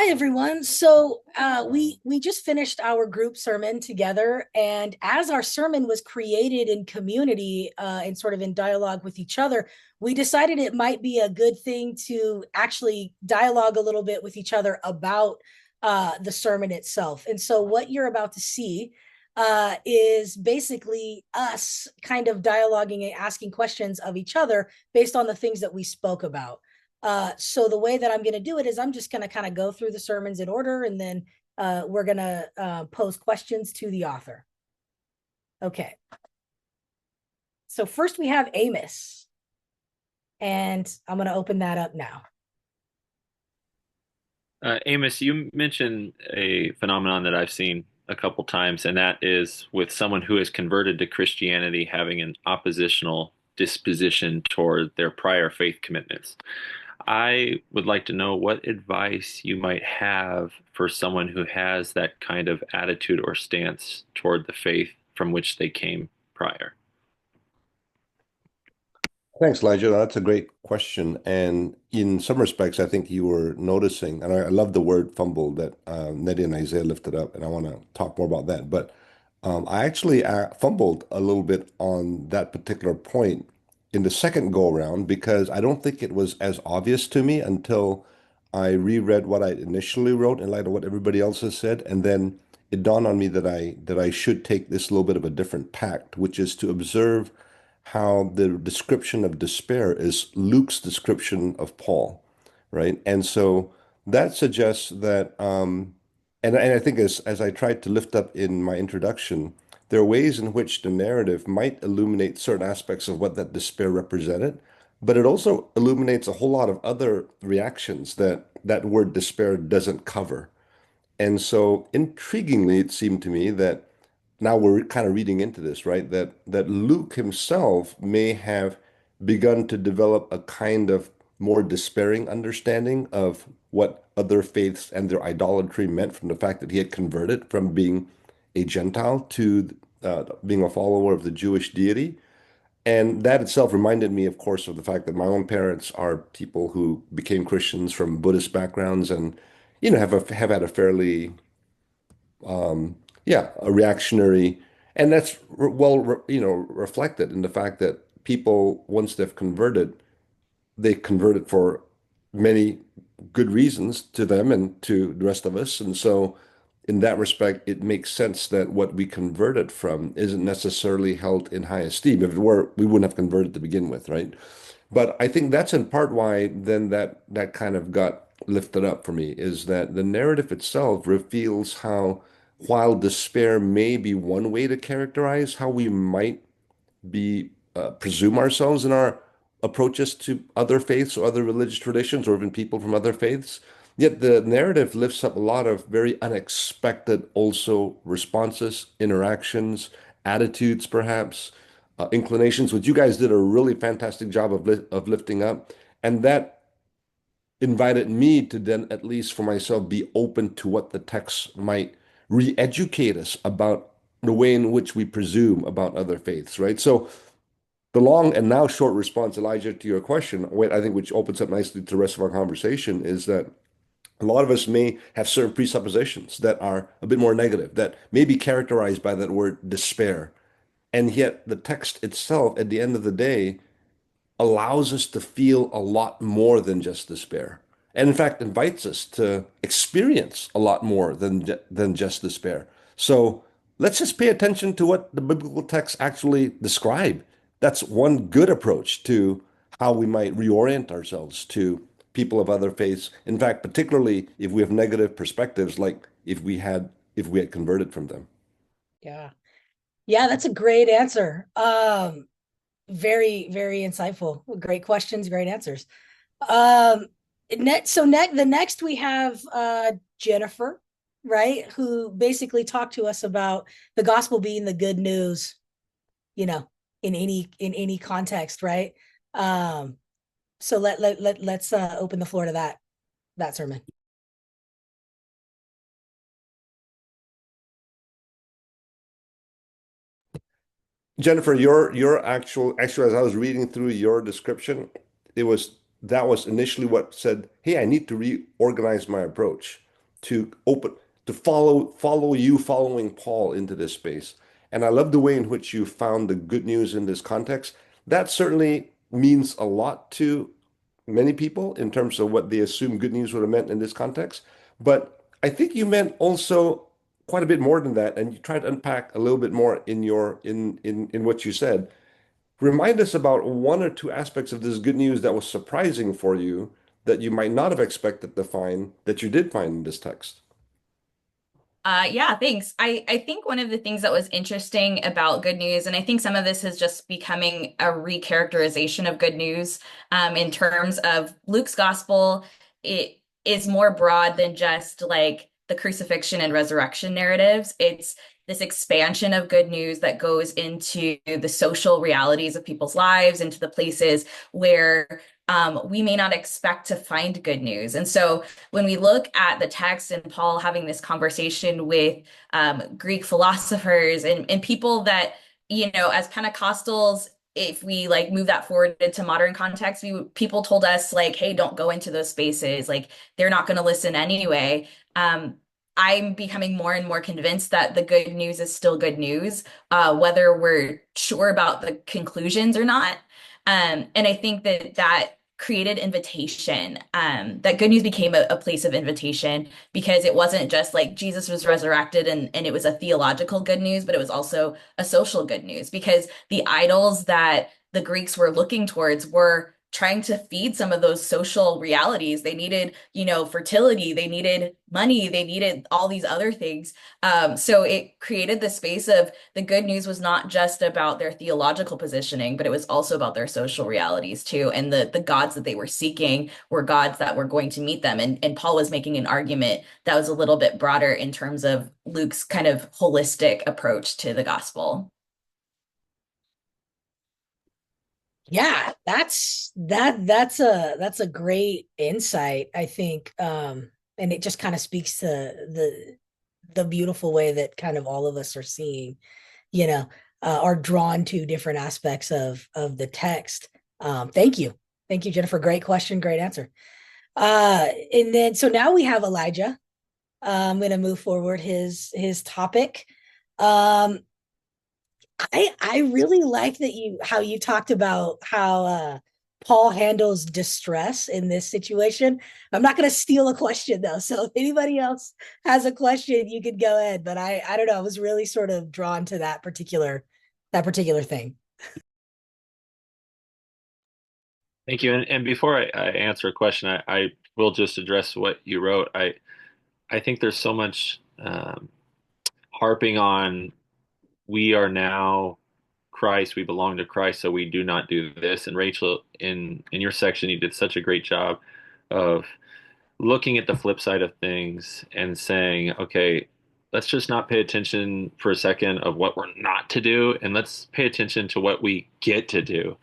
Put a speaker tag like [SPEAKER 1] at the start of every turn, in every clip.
[SPEAKER 1] Hi everyone. So we just finished our group sermon together, and as our sermon was created in community and sort of in dialogue with each other, we decided it might be a good thing to actually dialogue a little bit with each other about the sermon itself. And so what you're about to see is basically us kind of dialoguing and asking questions of each other based on the things that we spoke about. So the way that I'm going to do it is I'm just going to kind of go through the sermons in order, and then we're going to pose questions to the author. Okay. So first we have Amos, and I'm going to open that up now.
[SPEAKER 2] Amos, you mentioned a phenomenon that I've seen a couple times, and that is with someone who has converted to Christianity having an oppositional disposition toward their prior faith commitments. I would like to know what advice you might have for someone who has that kind of attitude or stance toward the faith from which they came prior.
[SPEAKER 3] Thanks, Elijah. That's a great question. And in some respects, I think you were noticing, and I love the word fumble that Nettie and Isaiah lifted up, and I want to talk more about that. But I actually fumbled a little bit on that particular point in the second go around because I don't think it was as obvious to me until I reread what I initially wrote in light of what everybody else has said. And then it dawned on me that I should take this little bit of a different tact, which is to observe how the description of despair is Luke's description of Paul, right? And so that suggests that, and I think as I tried to lift up in my introduction, there are ways in which the narrative might illuminate certain aspects of what that despair represented, but it also illuminates a whole lot of other reactions that that word despair doesn't cover. And so intriguingly, it seemed to me that now we're kind of reading into this, right? That Luke himself may have begun to develop a kind of more despairing understanding of what other faiths and their idolatry meant from the fact that he had converted from being a Gentile to being a follower of the Jewish deity. And that itself reminded me, of course, of the fact that my own parents are people who became Christians from Buddhist backgrounds and, have had a fairly yeah, a reactionary, and that's reflected in the fact that people, once they've converted, they converted for many good reasons to them and to the rest of us. And so, in that respect, it makes sense that what we converted from isn't necessarily held in high esteem. If it were, we wouldn't have converted to begin with, right? But I think that's in part why then that kind of got lifted up for me is that the narrative itself reveals how, while despair may be one way to characterize how we might be presume ourselves in our approaches to other faiths or other religious traditions or even people from other faiths, yet the narrative lifts up a lot of very unexpected also responses, interactions, attitudes, perhaps inclinations, which you guys did a really fantastic job of lifting up. And that invited me to then, at least for myself, be open to what the text might re-educate us about the way in which we presume about other faiths, right? So the long and now short response, Elijah, to your question, I think which opens up nicely to the rest of our conversation, is that a lot of us may have certain presuppositions that are a bit more negative, that may be characterized by that word despair. And yet the text itself, at the end of the day, allows us to feel a lot more than just despair. And in fact, invites us to experience a lot more than just despair. So let's just pay attention to what the biblical texts actually describe. That's one good approach to how we might reorient ourselves to people of other faiths. In fact, particularly if we have negative perspectives, like if we had converted from them.
[SPEAKER 1] Yeah. Yeah, that's a great answer. Very, very insightful. Great questions, great answers. Um, the next we have Jennifer, right, who basically talked to us about the gospel being the good news, you know, in any context, right? Um, so let's open the floor to that sermon.
[SPEAKER 3] Jennifer, your actually as I was reading through your description, it was that was initially what said, "Hey, I need to reorganize my approach." to open to follow you following Paul into this space. And I love the way in which you found the good news in this context. That certainly means a lot to many people in terms of what they assume good news would have meant in this context. But I think you meant also quite a bit more than that, and you tried to unpack a little bit more in your in what you said. Remind us about one or two aspects of this good news that was surprising for you that you might not have expected to find that you did find in this text.
[SPEAKER 4] Yeah, thanks. I think one of the things that was interesting about good news, and I think some of this is just becoming a recharacterization of good news, in terms of Luke's gospel, it is more broad than just like the crucifixion and resurrection narratives. It's this expansion of good news that goes into the social realities of people's lives, into the places where we may not expect to find good news. And so when we look at the text and Paul having this conversation with Greek philosophers and people that, you know, as Pentecostals, if we like move that forward into modern context, people told us like, hey, don't go into those spaces. Like they're not going to listen anyway. I'm becoming more and more convinced that the good news is still good news, whether we're sure about the conclusions or not. And I think that created invitation. That good news became a place of invitation because it wasn't just like Jesus was resurrected and it was a theological good news, but it was also a social good news because the idols that the Greeks were looking towards were trying to feed some of those social realities. They needed, you know, fertility, they needed money, they needed all these other things. So it created the space of the good news was not just about their theological positioning, but it was also about their social realities too. And the gods that they were seeking were gods that were going to meet them. And Paul was making an argument that was a little bit broader in terms of Luke's kind of holistic approach to the gospel.
[SPEAKER 1] Yeah, that's a great insight, I think. And it just kind of speaks to the beautiful way that kind of all of us are seeing, you know, are drawn to different aspects of the text. Thank you. Thank you, Jennifer. Great question, great answer. And then so now we have Elijah. I'm going to move forward his topic. Um, I really like that how you talked about how Paul handles distress in this situation. I'm not going to steal a question though, so if anybody else has a question, you could go ahead. But I don't know. I was really sort of drawn to that particular thing.
[SPEAKER 2] Thank you. And before I answer a question, I will just address what you wrote. I think there's so much harping on we are now Christ, we belong to Christ, so we do not do this. And Rachel, in your section, you did such a great job of looking at the flip side of things and saying, okay, let's just not pay attention for a second of what we're not to do, and let's pay attention to what we get to do.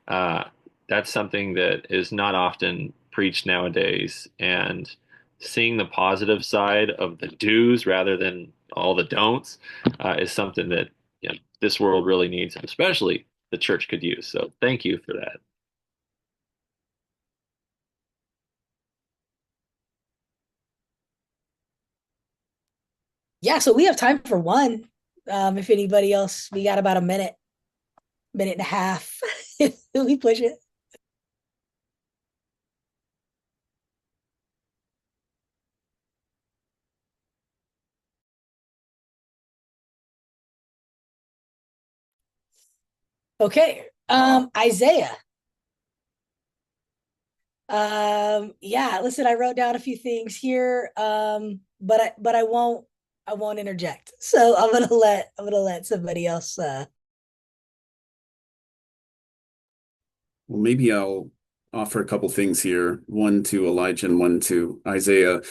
[SPEAKER 2] Uh, that's something that is not often preached nowadays. And seeing the positive side of the do's rather than all the don'ts is something that this world really needs, and especially the church could use. So thank you for that.
[SPEAKER 1] Yeah, so we have time for one. If anybody else, we got about a minute and a half. We push it. Okay. Isaiah. Yeah, listen, I wrote down a few things here. But I won't interject. So I'm gonna let somebody else
[SPEAKER 5] Well, maybe I'll offer a couple things here, one to Elijah and one to Isaiah,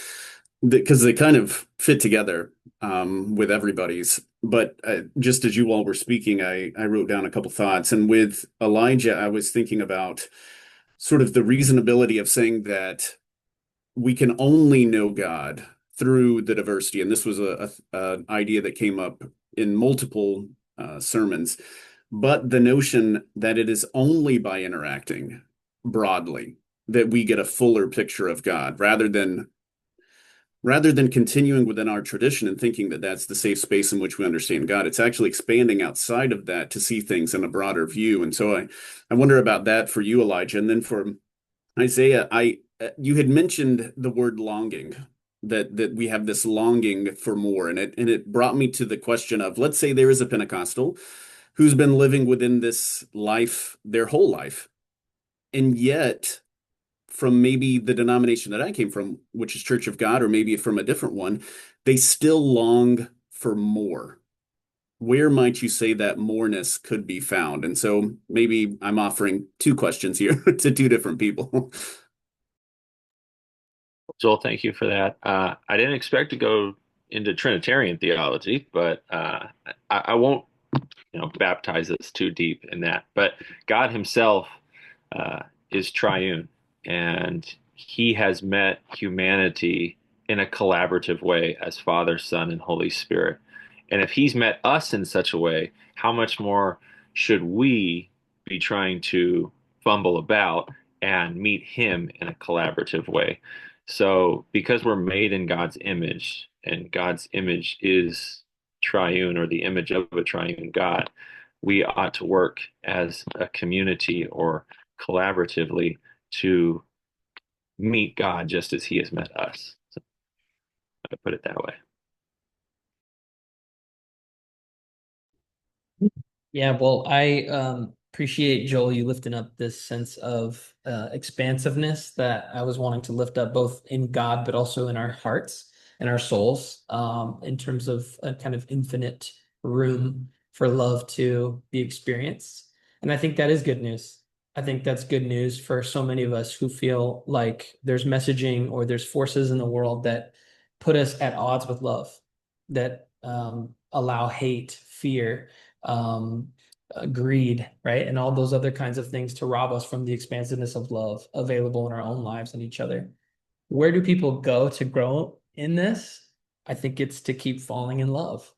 [SPEAKER 5] because they kind of fit together with everybody's. But just as you all were speaking, I wrote down a couple thoughts. And with Elijah, I was thinking about sort of the reasonability of saying that we can only know God through the diversity. And this was an idea that came up in multiple sermons. But the notion that it is only by interacting broadly that we get a fuller picture of God rather than rather than continuing within our tradition and thinking that that's the safe space in which we understand God, it's actually expanding outside of that to see things in a broader view. And so I wonder about that for you, Elijah. And then for Isaiah, you had mentioned the word longing, that we have this longing for more. And it brought me to the question of, let's say there is a Pentecostal who's been living within this life their whole life. And yet, from maybe the denomination that I came from, which is Church of God, or maybe from a different one, they still long for more. Where might you say that moreness could be found? And so maybe I'm offering two questions here to two different people.
[SPEAKER 2] Joel, thank you for that. I didn't expect to go into Trinitarian theology, but I won't, baptize us too deep in that. But God Himself is triune, and He has met humanity in a collaborative way as Father, Son, and Holy Spirit. And if He's met us in such a way, how much more should we be trying to fumble about and meet Him in a collaborative way? So, because we're made in God's image, and God's image is triune, or the image of a triune God, we ought to work as a community or collaboratively to meet God just as He has met us. So, I put it that way.
[SPEAKER 6] Yeah, well, I appreciate, Joel, you lifting up this sense of expansiveness that I was wanting to lift up, both in God, but also in our hearts and our souls, in terms of a kind of infinite room for love to be experienced. And I think that is good news. I think that's good news for so many of us who feel like there's messaging or there's forces in the world that put us at odds with love, that allow hate, fear, greed, right? And all those other kinds of things to rob us from the expansiveness of love available in our own lives and each other. Where do people go to grow in this? I think it's to keep falling in love.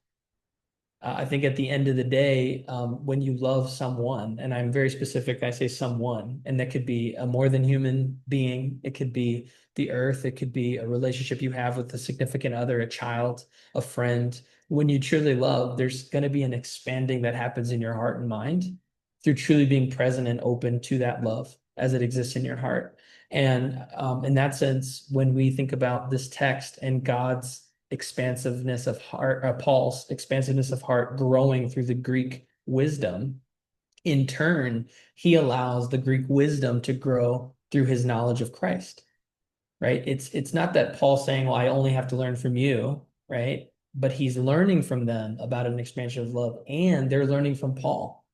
[SPEAKER 6] I think at the end of the day, when you love someone, and I'm very specific, I say someone, and that could be a more than human being, it could be the earth, it could be a relationship you have with a significant other, a child, a friend. When you truly love, there's going to be an expanding that happens in your heart and mind through truly being present and open to that love as it exists in your heart. And in that sense, when we think about this text and God's expansiveness of heart, Paul's expansiveness of heart growing through the Greek wisdom, in turn, he allows the Greek wisdom to grow through his knowledge of Christ, right? It's not that Paul's saying, well, I only have to learn from you, right? But he's learning from them about an expansion of love, and they're learning from Paul.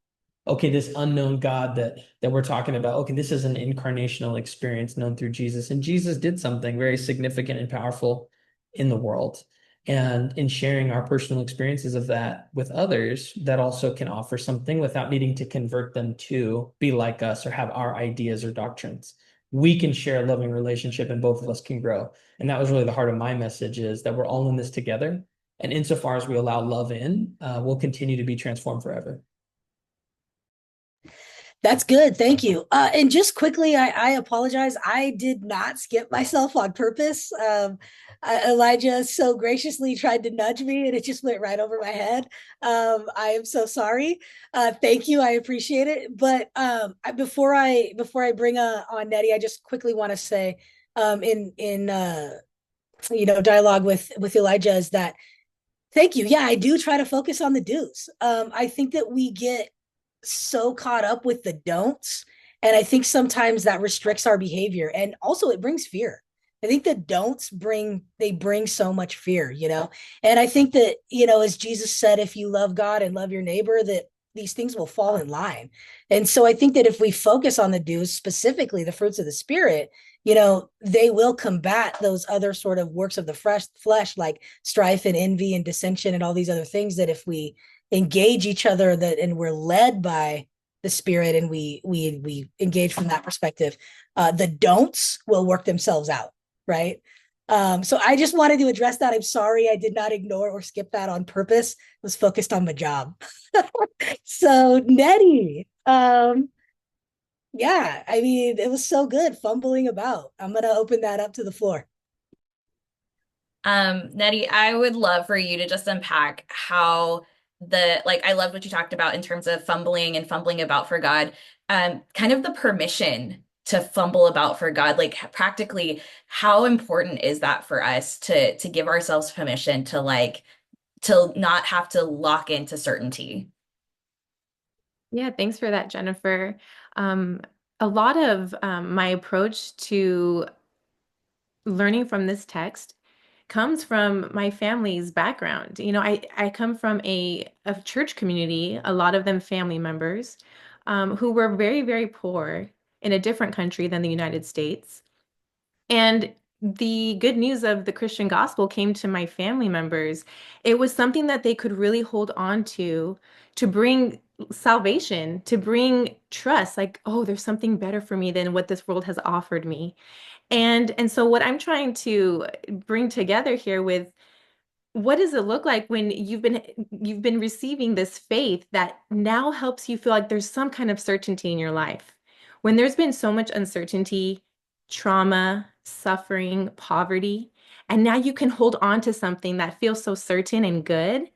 [SPEAKER 6] Okay, this unknown God that we're talking about, okay, this is an incarnational experience known through Jesus. And Jesus did something very significant and powerful in the world. And in sharing our personal experiences of that with others, that also can offer something without needing to convert them to be like us or have our ideas or doctrines. We can share a loving relationship and both of us can grow. And that was really the heart of my message, is that we're all in this together. And insofar as we allow love in, we'll continue to be transformed forever.
[SPEAKER 1] That's good. Thank you. And just quickly, I apologize. I did not skip myself on purpose. Elijah so graciously tried to nudge me and it just went right over my head. I am so sorry. Thank you. I appreciate it. But before I bring on Nettie, I just quickly want to say in dialogue with Elijah is that thank you. Yeah, I do try to focus on the do's. I think that we get so caught up with the don'ts, and I think sometimes that restricts our behavior, and also it brings fear. I think the don'ts bring so much fear, and I think that, as Jesus said, if you love God and love your neighbor, that these things will fall in line. And so I think that if we focus on the do's, specifically the fruits of the Spirit, they will combat those other sort of works of the flesh, like strife and envy and dissension and all these other things, that if we engage each other and we're led by the Spirit and we engage from that perspective, the don'ts will work themselves out, right? So I just wanted to address that. I'm sorry I did not ignore or skip that on purpose. I was focused on my job. So Nettie, yeah, I mean, it was so good fumbling about. I'm going to open that up to the floor.
[SPEAKER 4] Nettie, I would love for you to just unpack how I loved what you talked about in terms of fumbling and fumbling about for God. Kind of the permission to fumble about for God, like practically, how important is that for us to give ourselves permission to to not have to lock into certainty?
[SPEAKER 7] Yeah, thanks for that, Jennifer. Um, a lot of my approach to learning from this text comes from my family's background. You know, I come from a church community, a lot of them family members, who were very, very poor in a different country than the United States. And the good news of the Christian gospel came to my family members. It was something that they could really hold on to bring salvation, to bring trust, like, oh, there's something better for me than what this world has offered me. And so what I'm trying to bring together here with what does it look like when you've been receiving this faith that now helps you feel like there's some kind of certainty in your life? When there's been so much uncertainty, trauma, suffering, poverty, and now you can hold on to something that feels so certain and good.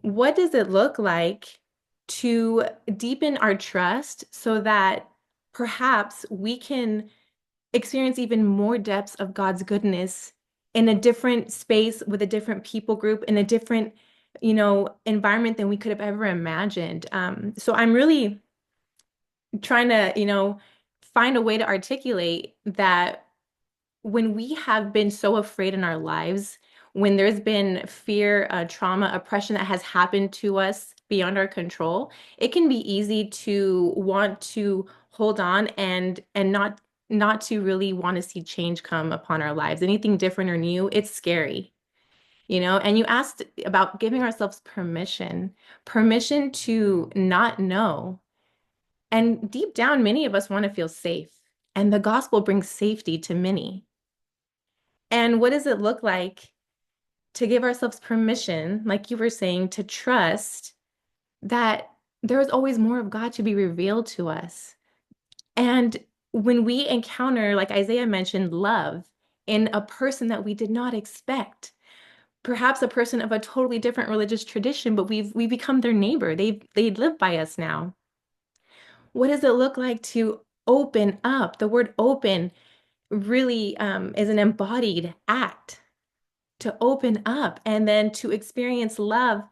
[SPEAKER 7] What does it look like to deepen our trust so that perhaps we can experience even more depths of God's goodness in a different space with a different people group in a different, environment than we could have ever imagined. So I'm really trying to, find a way to articulate that when we have been so afraid in our lives, when there's been fear, trauma, oppression that has happened to us beyond our control, it can be easy to want to hold on and not to really want to see change come upon our lives. Anything different or new, it's scary, And you asked about giving ourselves permission to not know. And deep down, many of us want to feel safe, and the gospel brings safety to many. And what does it look like to give ourselves permission, like you were saying, to trust that there is always more of God to be revealed to us? And when we encounter, like Isaiah mentioned, love in a person that we did not expect, perhaps a person of a totally different religious tradition, but we become their neighbor. They live by us now. What does it look like to open up? The word open really is an embodied act, to open up and then to experience love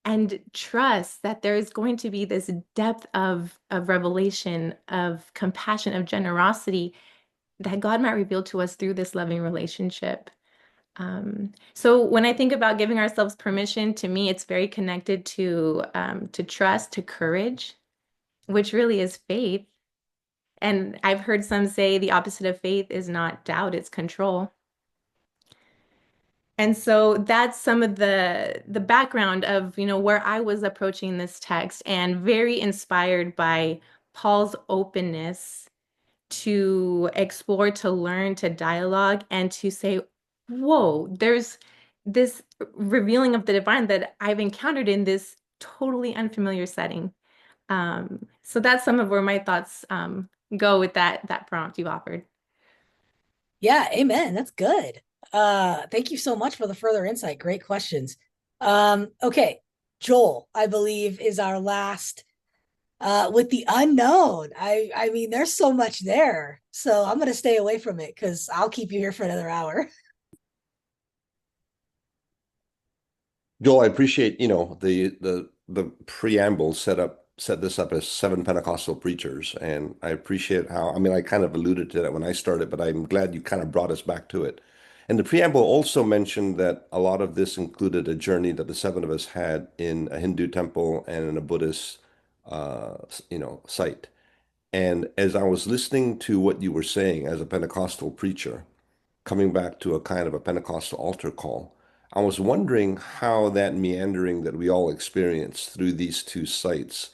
[SPEAKER 7] and trust that there is going to be this depth of revelation, of compassion, of generosity that God might reveal to us through this loving relationship. So when I think about giving ourselves permission, to me, it's very connected to trust, to courage, which really is faith. And I've heard some say the opposite of faith is not doubt, it's control. And so that's some of the background of, where I was approaching this text, and very inspired by Paul's openness to explore, to learn, to dialogue, and to say, whoa, there's this revealing of the divine that I've encountered in this totally unfamiliar setting. So that's some of where my thoughts go with that prompt you offered.
[SPEAKER 1] Yeah, amen. That's good. Thank you so much for the further insight. Great questions. Okay, Joel, I believe, is our last with the unknown. I mean, there's so much there. So I'm gonna stay away from it because I'll keep you here for another hour.
[SPEAKER 3] Joel, I appreciate, the preamble set this up as seven Pentecostal preachers, and I appreciate how, I mean, I kind of alluded to that when I started, but I'm glad you kind of brought us back to it. And the preamble also mentioned that a lot of this included a journey that the seven of us had in a Hindu temple and in a Buddhist, site. And as I was listening to what you were saying as a Pentecostal preacher, coming back to a kind of a Pentecostal altar call, I was wondering how that meandering that we all experienced through these two sites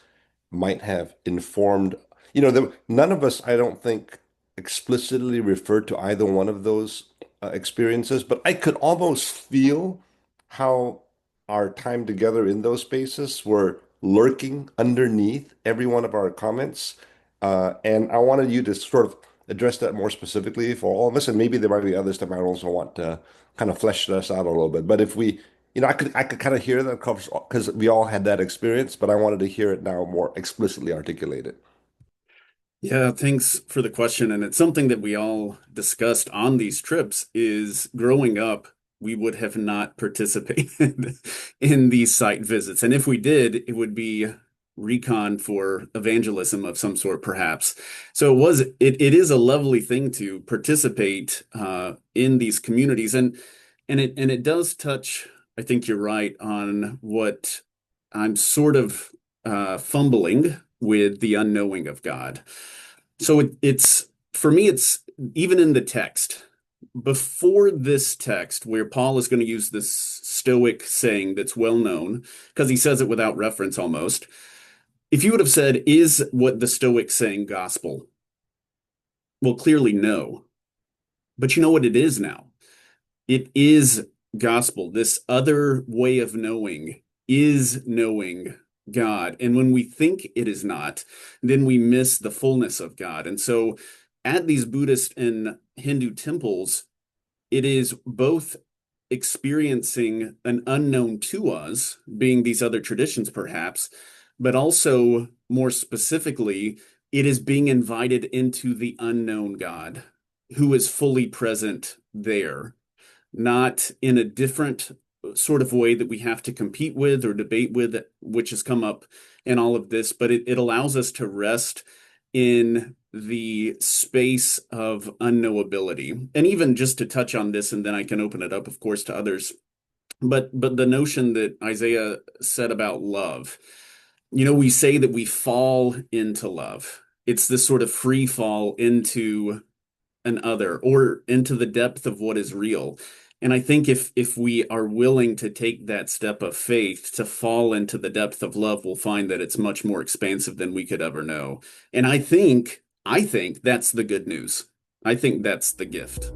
[SPEAKER 3] might have informed, none of us, I don't think, explicitly referred to either one of those experiences, but I could almost feel how our time together in those spaces were lurking underneath every one of our comments. And I wanted you to sort of address that more specifically for all of us, and maybe there might be others that might also want to kind of flesh this out a little bit. But if we, I could kind of hear that covers because we all had that experience, but I wanted to hear it now more explicitly articulated.
[SPEAKER 5] Yeah, thanks for the question. And it's something that we all discussed on these trips is growing up, we would have not participated in these site visits. And if we did, it would be recon for evangelism of some sort, perhaps. So it is a lovely thing to participate in these communities. And it does touch, I think you're right, on what I'm sort of fumbling with the unknowing of God. So it's for me, it's even in the text before this text where Paul is going to use this Stoic saying that's well known because he says it without reference almost. If you would have said, is what the Stoic saying gospel? Well, clearly no. But you know what it is now? It is gospel. This other way of knowing is knowing God. And when we think it is not, then we miss the fullness of God. And so at these Buddhist and Hindu temples, it is both experiencing an unknown to us, being these other traditions perhaps, but also more specifically, it is being invited into the unknown God who is fully present there, not in a different sort of way that we have to compete with or debate with, which has come up in all of this, but it allows us to rest in the space of unknowability. And even just to touch on this, and then I can open it up, of course, to others. But the notion that Isaiah said about love, we say that we fall into love. It's this sort of free fall into an other or into the depth of what is real. And I think if we are willing to take that step of faith to fall into the depth of love, we'll find that it's much more expansive than we could ever know. And I think that's the good news. I think that's the gift.